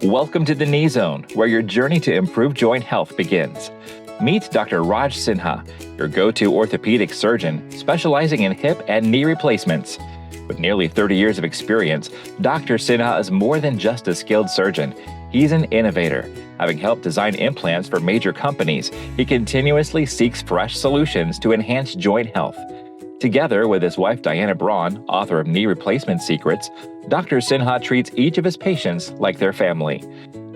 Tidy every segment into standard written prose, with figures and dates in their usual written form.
Welcome to the Knee Zone, where your journey to improve joint health begins. Meet Dr. Raj Sinha, your go-to orthopedic surgeon specializing in hip and knee replacements. With nearly 30 years of experience, Dr. Sinha is more than just a skilled surgeon. He's an innovator. Having helped design implants for major companies, he continuously seeks fresh solutions to enhance joint health. Together with his wife Diana Braun, author of Knee Replacement Secrets, Dr. Sinha treats each of his patients like their family.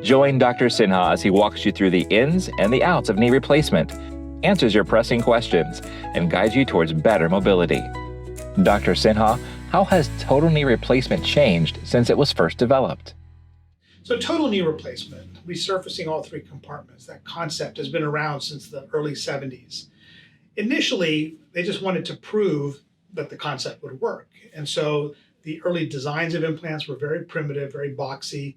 Join Dr. Sinha as he walks you through the ins and the outs of knee replacement, answers your pressing questions, and guides you towards better mobility. Dr. Sinha, how has total knee replacement changed since it was first developed? So total knee replacement, resurfacing all three compartments, that concept has been around since the early 70s. Initially, they just wanted to prove that the concept would work. And so the early designs of implants were very primitive, very boxy,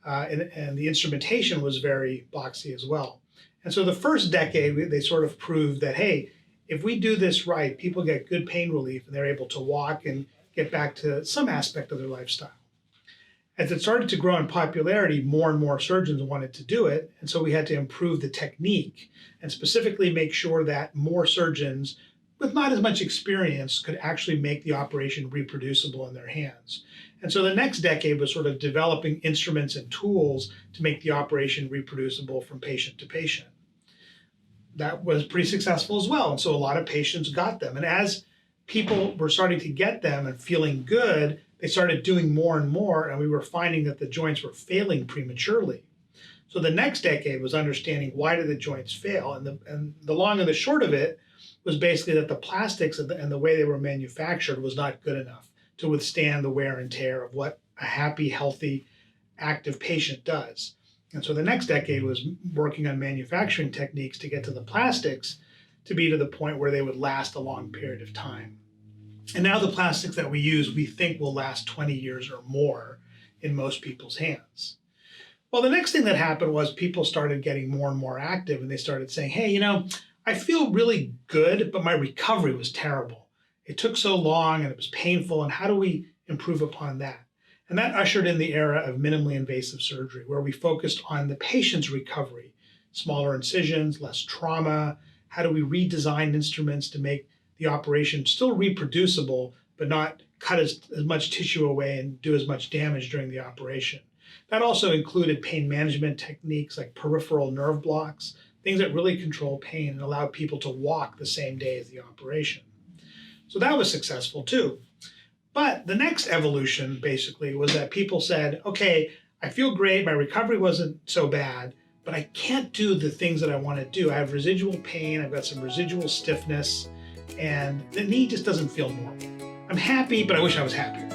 and the instrumentation was very boxy as well. And so the first decade, they sort of proved that, hey, if we do this right, people get good pain relief and they're able to walk and get back to some aspect of their lifestyle. As it started to grow in popularity, more and more surgeons wanted to do it. And so we had to improve the technique and specifically make sure that more surgeons with not as much experience could actually make the operation reproducible in their hands. And so the next decade was sort of developing instruments and tools to make the operation reproducible from patient to patient. That was pretty successful as well. And so a lot of patients got them. And as people were starting to get them and feeling good, they started doing more and more, and we were finding that the joints were failing prematurely. So the next decade was understanding why do the joints fail, and the long and the short of it was basically that the plastics and the way they were manufactured was not good enough to withstand the wear and tear of what a happy, healthy, active patient does. And so the next decade was working on manufacturing techniques to get to the plastics to be to the point where they would last a long period of time. And now the plastics that we use, we think will last 20 years or more in most people's hands. Well, the next thing that happened was people started getting more and more active, and they started saying, hey, I feel really good, but my recovery was terrible. It took so long and it was painful, and how do we improve upon that? And that ushered in the era of minimally invasive surgery, where we focused on the patient's recovery, smaller incisions, less trauma. How do we redesign instruments to make the operation still reproducible, but not cut as much tissue away and do as much damage during the operation? That also included pain management techniques like peripheral nerve blocks, things that really control pain and allow people to walk the same day as the operation. So that was successful too. But the next evolution basically was that people said, okay, I feel great, my recovery wasn't so bad, but I can't do the things that I want to do. I have residual pain, I've got some residual stiffness, and the knee just doesn't feel normal. I'm happy, but I wish I was happier.